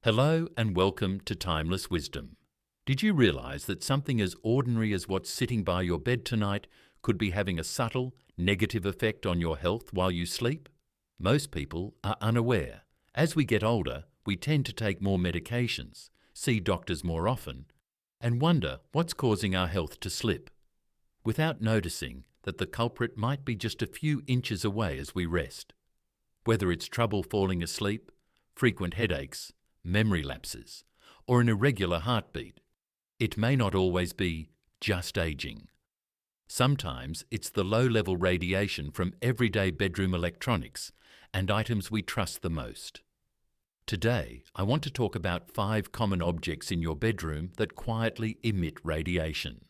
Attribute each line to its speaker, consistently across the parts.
Speaker 1: Hello and welcome to Timeless Wisdom. Did you realize that something as ordinary as what's sitting by your bed tonight could be having a subtle, negative effect on your health while you sleep? Most people are unaware. As we get older, we tend to take more medications, see doctors more often, and wonder what's causing our health to slip, without noticing that the culprit might be just a few inches away as we rest. Whether it's trouble falling asleep, frequent headaches, memory lapses, or an irregular heartbeat, it may not always be just aging. Sometimes it's the low-level radiation from everyday bedroom electronics and items we trust the most. Today, I want to talk about 5 common objects in your bedroom that quietly emit radiation.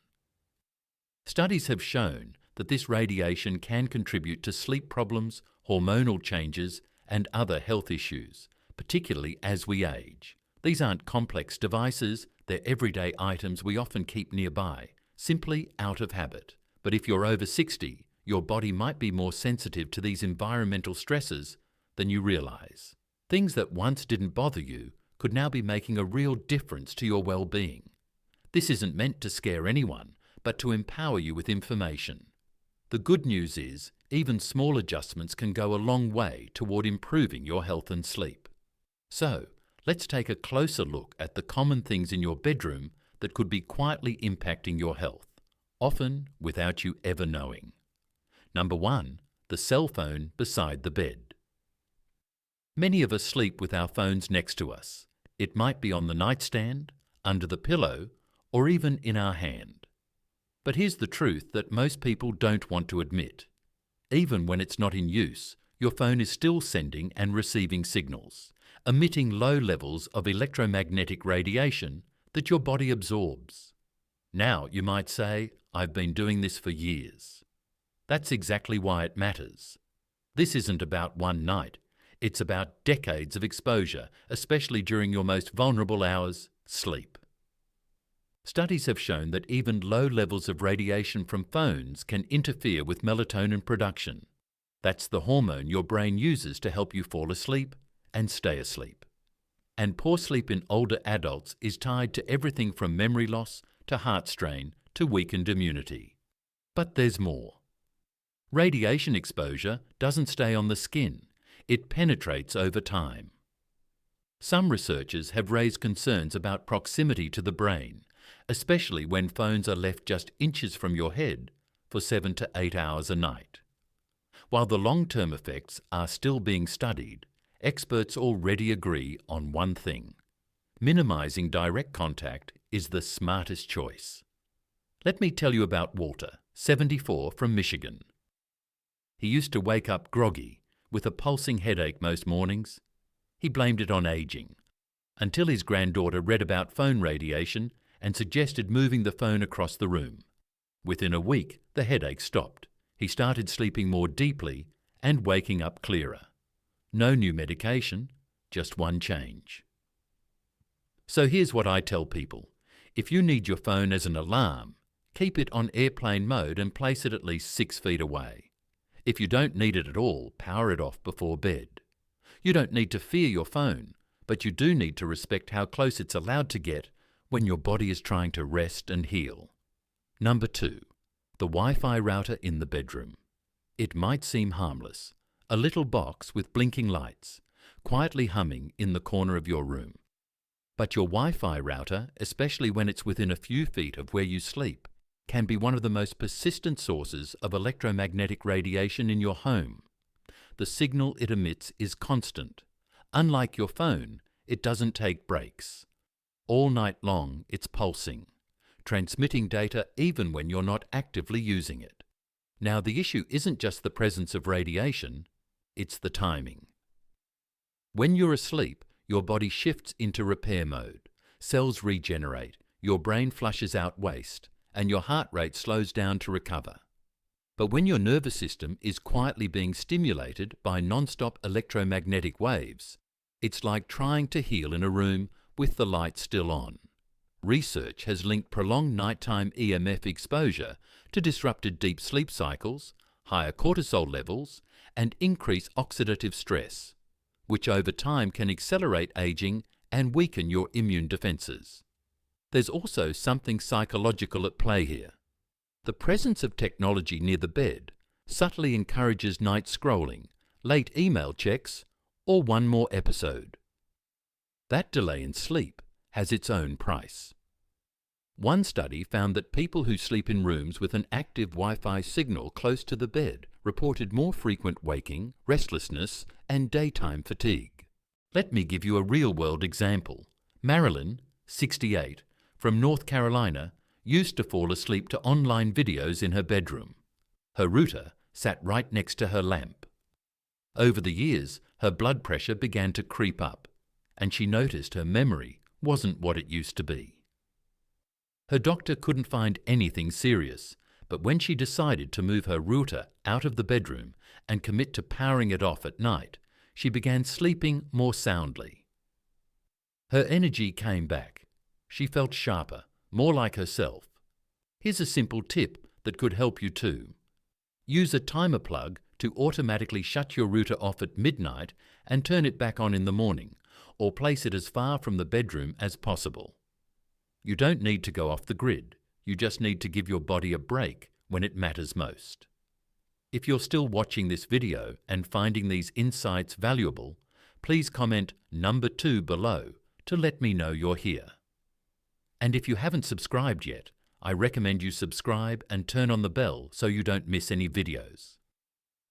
Speaker 1: Studies have shown that this radiation can contribute to sleep problems, hormonal changes, and other health issues, particularly as we age. These aren't complex devices, they're everyday items we often keep nearby, simply out of habit. But if you're over 60, your body might be more sensitive to these environmental stresses than you realize. Things that once didn't bother you could now be making a real difference to your well-being. This isn't meant to scare anyone, but to empower you with information. The good news is, even small adjustments can go a long way toward improving your health and sleep. So, let's take a closer look at the common things in your bedroom that could be quietly impacting your health, often without you ever knowing. Number 1, the cell phone beside the bed. Many of us sleep with our phones next to us. It might be on the nightstand, under the pillow, or even in our hand. But here's the truth that most people don't want to admit. Even when it's not in use, your phone is still sending and receiving signals, emitting low levels of electromagnetic radiation that your body absorbs. Now, you might say, I've been doing this for years. That's exactly why it matters. This isn't about one night. It's about decades of exposure, especially during your most vulnerable hours, sleep. Studies have shown that even low levels of radiation from phones can interfere with melatonin production. That's the hormone your brain uses to help you fall asleep and stay asleep. And poor sleep in older adults is tied to everything from memory loss to heart strain to weakened immunity. But there's more. Radiation exposure doesn't stay on the skin. It penetrates over time. Some researchers have raised concerns about proximity to the brain, especially when phones are left just inches from your head for 7 to 8 hours a night. While the long-term effects are still being studied, experts already agree on one thing: minimizing direct contact is the smartest choice. Let me tell you about Walter, 74, from Michigan. He used to wake up groggy, with a pulsing headache most mornings. He blamed it on aging, until his granddaughter read about phone radiation and suggested moving the phone across the room. Within a week, the headache stopped. He started sleeping more deeply and waking up clearer. No new medication, just one change. So here's what I tell people. If you need your phone as an alarm, keep it on airplane mode and place it at least 6 feet away. If you don't need it at all, power it off before bed. You don't need to fear your phone, but you do need to respect how close it's allowed to get when your body is trying to rest and heal. Number 2, the Wi-Fi router in the bedroom. It might seem harmless, a little box with blinking lights, quietly humming in the corner of your room. But your Wi-Fi router, especially when it's within a few feet of where you sleep, can be one of the most persistent sources of electromagnetic radiation in your home. The signal it emits is constant. Unlike your phone, it doesn't take breaks. All night long, it's pulsing, transmitting data even when you're not actively using it. Now, the issue isn't just the presence of radiation, it's the timing. When you're asleep, your body shifts into repair mode, cells regenerate, your brain flushes out waste, and your heart rate slows down to recover. But when your nervous system is quietly being stimulated by non-stop electromagnetic waves, it's like trying to heal in a room with the light still on. Research has linked prolonged nighttime EMF exposure to disrupted deep sleep cycles, higher cortisol levels, and increased oxidative stress, which over time can accelerate aging and weaken your immune defenses. There's also something psychological at play here. The presence of technology near the bed subtly encourages night scrolling, late email checks, or one more episode. That delay in sleep has its own price. One study found that people who sleep in rooms with an active Wi-Fi signal close to the bed reported more frequent waking, restlessness, and daytime fatigue. Let me give you a real-world example. Marilyn, 68, from North Carolina, used to fall asleep to online videos in her bedroom. Her router sat right next to her lamp. Over the years, her blood pressure began to creep up, and she noticed her memory wasn't what it used to be. Her doctor couldn't find anything serious, but when she decided to move her router out of the bedroom and commit to powering it off at night, she began sleeping more soundly. Her energy came back. She felt sharper, more like herself. Here's a simple tip that could help you too. Use a timer plug to automatically shut your router off at midnight and turn it back on in the morning, or place it as far from the bedroom as possible. You don't need to go off the grid. You just need to give your body a break when it matters most. If you're still watching this video and finding these insights valuable, please comment number 2 below to let me know you're here. And if you haven't subscribed yet, I recommend you subscribe and turn on the bell so you don't miss any videos.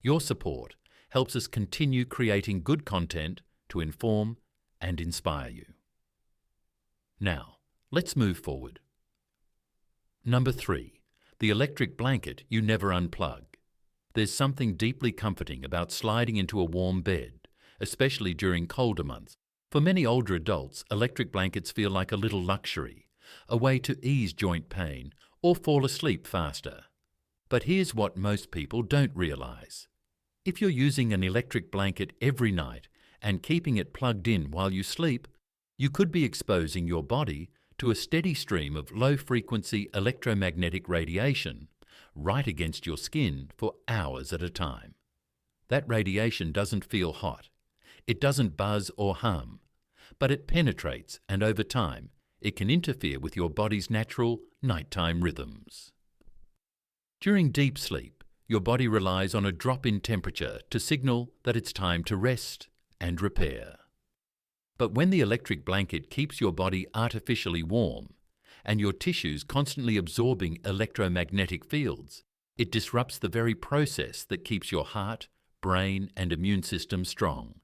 Speaker 1: Your support helps us continue creating good content to inform and inspire you. Now, let's move forward. Number 3, the electric blanket you never unplug. There's something deeply comforting about sliding into a warm bed, especially during colder months. For many older adults, electric blankets feel like a little luxury, a way to ease joint pain or fall asleep faster. But here's what most people don't realize. If you're using an electric blanket every night and keeping it plugged in while you sleep, you could be exposing your body to a steady stream of low-frequency electromagnetic radiation right against your skin for hours at a time. That radiation doesn't feel hot. It doesn't buzz or hum, but it penetrates, and over time, it can interfere with your body's natural nighttime rhythms. During deep sleep, your body relies on a drop in temperature to signal that it's time to rest and repair. But when the electric blanket keeps your body artificially warm and your tissues constantly absorbing electromagnetic fields, it disrupts the very process that keeps your heart, brain, and immune system strong.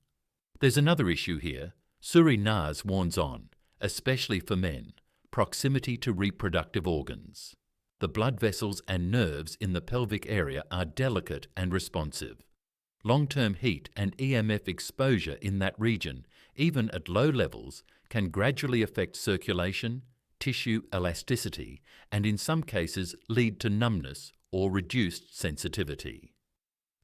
Speaker 1: There's another issue here. Suri Nas warns on, especially for men, proximity to reproductive organs. The blood vessels and nerves in the pelvic area are delicate and responsive. Long-term heat and EMF exposure in that region, even at low levels, can gradually affect circulation, tissue elasticity, and in some cases lead to numbness or reduced sensitivity.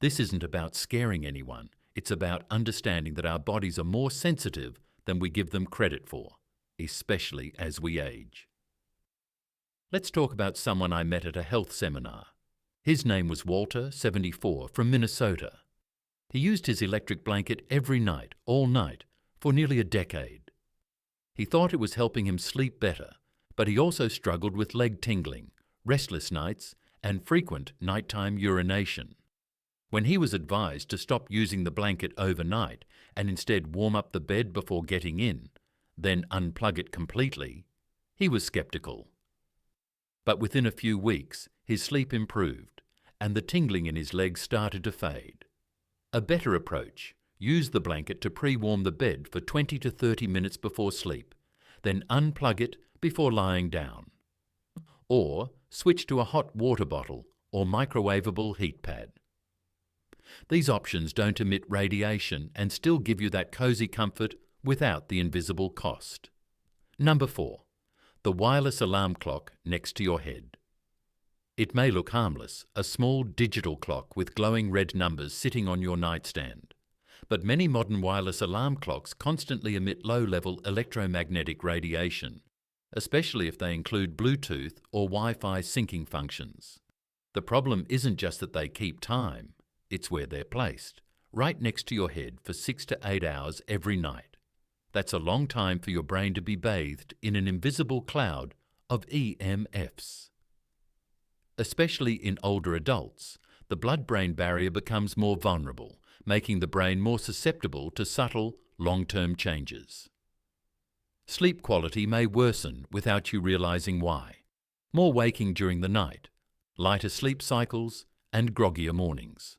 Speaker 1: This isn't about scaring anyone. It's about understanding that our bodies are more sensitive than we give them credit for, especially as we age. Let's talk about someone I met at a health seminar. His name was Walter, 74, from Minnesota. He used his electric blanket every night, all night, for nearly a decade. He thought it was helping him sleep better, but he also struggled with leg tingling, restless nights, and frequent nighttime urination. When he was advised to stop using the blanket overnight and instead warm up the bed before getting in, then unplug it completely, he was skeptical. But within a few weeks, his sleep improved, and the tingling in his legs started to fade. A better approach: use the blanket to pre-warm the bed for 20 to 30 minutes before sleep, then unplug it before lying down. Or switch to a hot water bottle or microwavable heat pad. These options don't emit radiation and still give you that cozy comfort without the invisible cost. Number 4. The wireless alarm clock next to your head. It may look harmless, a small digital clock with glowing red numbers sitting on your nightstand. But many modern wireless alarm clocks constantly emit low-level electromagnetic radiation, especially if they include Bluetooth or Wi-Fi syncing functions. The problem isn't just that they keep time, it's where they're placed, right next to your head for 6 to 8 hours every night. That's a long time for your brain to be bathed in an invisible cloud of EMFs. Especially in older adults, the blood-brain barrier becomes more vulnerable, making the brain more susceptible to subtle, long-term changes. Sleep quality may worsen without you realizing why. More waking during the night, lighter sleep cycles, and groggier mornings.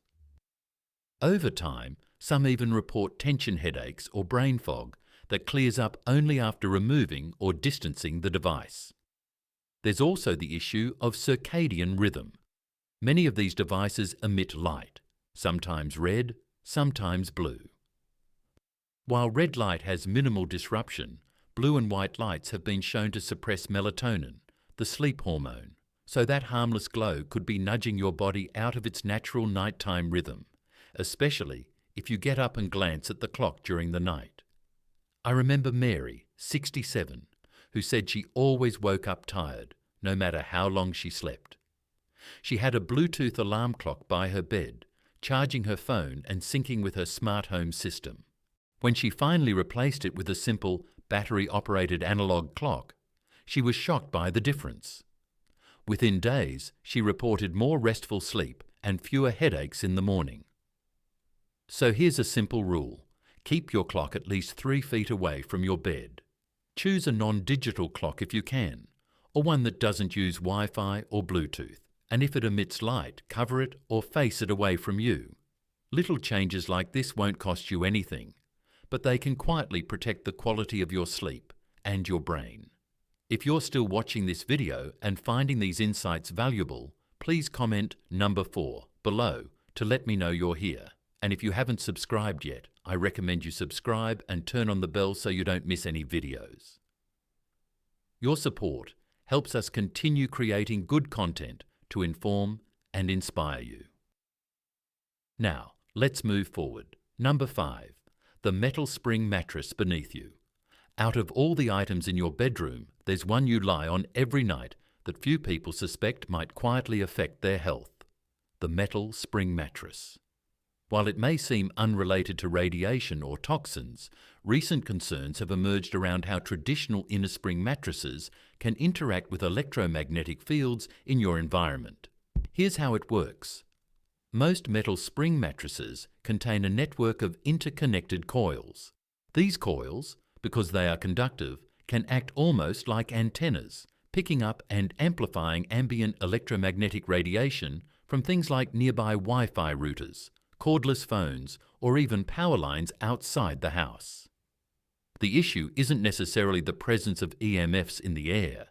Speaker 1: Over time, some even report tension headaches or brain fog that clears up only after removing or distancing the device. There's also the issue of circadian rhythm. Many of these devices emit light, sometimes red, sometimes blue. While red light has minimal disruption, blue and white lights have been shown to suppress melatonin, the sleep hormone, so that harmless glow could be nudging your body out of its natural nighttime rhythm, especially if you get up and glance at the clock during the night. I remember Mary, 67, who said she always woke up tired, no matter how long she slept. She had a Bluetooth alarm clock by her bed, charging her phone and syncing with her smart home system. When she finally replaced it with a simple battery-operated analog clock, she was shocked by the difference. Within days, she reported more restful sleep and fewer headaches in the morning. So here's a simple rule. Keep your clock at least 3 feet away from your bed. Choose a non-digital clock if you can, or one that doesn't use Wi-Fi or Bluetooth. And if it emits light, cover it or face it away from you. Little changes like this won't cost you anything, but they can quietly protect the quality of your sleep and your brain. If you're still watching this video and finding these insights valuable, please comment number 4 below to let me know you're here. And if you haven't subscribed yet, I recommend you subscribe and turn on the bell so you don't miss any videos. Your support helps us continue creating good content to inform and inspire you. Now, let's move forward. Number 5. The metal spring mattress beneath you. Out of all the items in your bedroom, there's one you lie on every night that few people suspect might quietly affect their health. The metal spring mattress. While it may seem unrelated to radiation or toxins, recent concerns have emerged around how traditional inner spring mattresses can interact with electromagnetic fields in your environment. Here's how it works. Most metal spring mattresses contain a network of interconnected coils. These coils, because they are conductive, can act almost like antennas, picking up and amplifying ambient electromagnetic radiation from things like nearby Wi-Fi routers, cordless phones, or even power lines outside the house. The issue isn't necessarily the presence of EMFs in the air.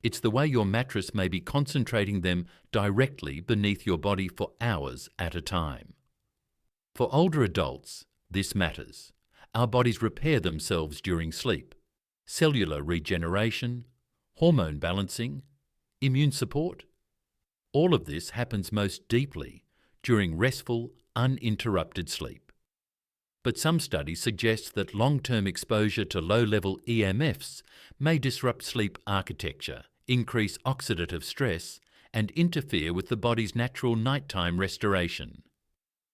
Speaker 1: It's the way your mattress may be concentrating them directly beneath your body for hours at a time. For older adults, this matters. Our bodies repair themselves during sleep. Cellular regeneration, hormone balancing, immune support. All of this happens most deeply during restful, uninterrupted sleep. But some studies suggest that long-term exposure to low-level EMFs may disrupt sleep architecture, increase oxidative stress, and interfere with the body's natural nighttime restoration.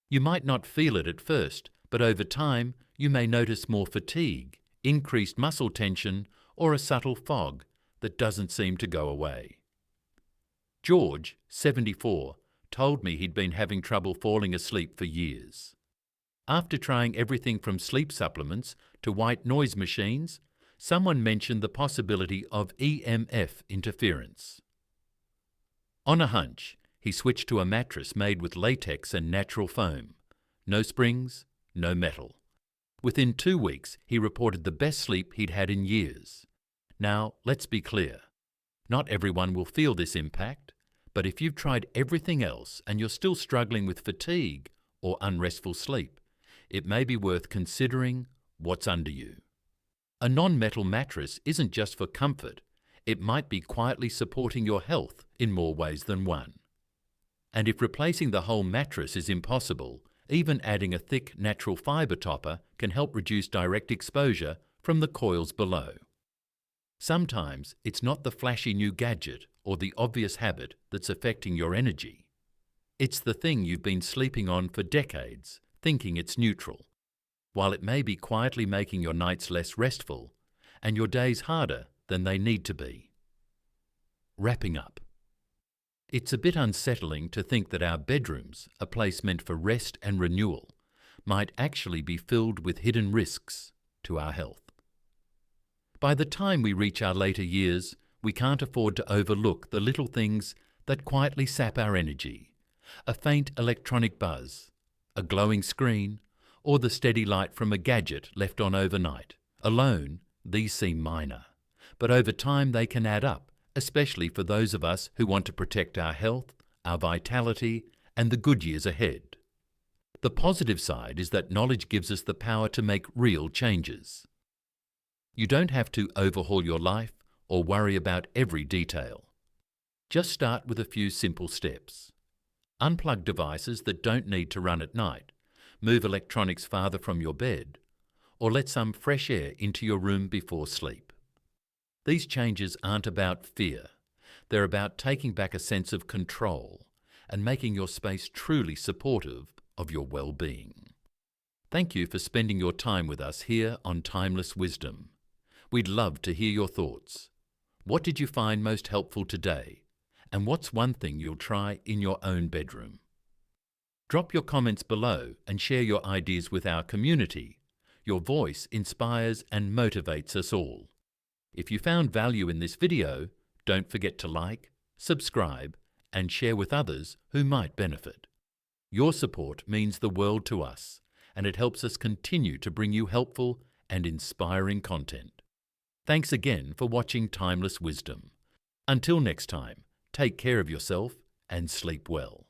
Speaker 1: You might not feel it at first, but over time you may notice more fatigue, increased muscle tension, or a subtle fog that doesn't seem to go away. George, 74, told me he'd been having trouble falling asleep for years. After trying everything from sleep supplements to white noise machines, someone mentioned the possibility of EMF interference. On a hunch, he switched to a mattress made with latex and natural foam. No springs, no metal. Within 2 weeks, he reported the best sleep he'd had in years. Now, let's be clear. Not everyone will feel this impact, but if you've tried everything else and you're still struggling with fatigue or unrestful sleep, it may be worth considering what's under you. A non-metal mattress isn't just for comfort, it might be quietly supporting your health in more ways than one. And if replacing the whole mattress is impossible, even adding a thick natural fibre topper can help reduce direct exposure from the coils below. Sometimes it's not the flashy new gadget or the obvious habit that's affecting your energy. It's the thing you've been sleeping on for decades, thinking it's neutral. while it may be quietly making your nights less restful and your days harder than they need to be. Wrapping up. It's a bit unsettling to think that our bedrooms, a place meant for rest and renewal, might actually be filled with hidden risks to our health. By the time we reach our later years, we can't afford to overlook the little things that quietly sap our energy. A faint electronic buzz, a glowing screen, or the steady light from a gadget left on overnight. Alone, these seem minor, but over time they can add up, especially for those of us who want to protect our health, our vitality, and the good years ahead. The positive side is that knowledge gives us the power to make real changes. You don't have to overhaul your life or worry about every detail. Just start with a few simple steps. Unplug devices that don't need to run at night, move electronics farther from your bed, or let some fresh air into your room before sleep. These changes aren't about fear. They're about taking back a sense of control and making your space truly supportive of your well-being. Thank you for spending your time with us here on Timeless Wisdom. We'd love to hear your thoughts. What did you find most helpful today? And what's one thing you'll try in your own bedroom? Drop your comments below and share your ideas with our community. Your voice inspires and motivates us all. If you found value in this video, don't forget to like, subscribe, and share with others who might benefit. Your support means the world to us, and it helps us continue to bring you helpful and inspiring content. Thanks again for watching Timeless Wisdom. Until next time, take care of yourself and sleep well.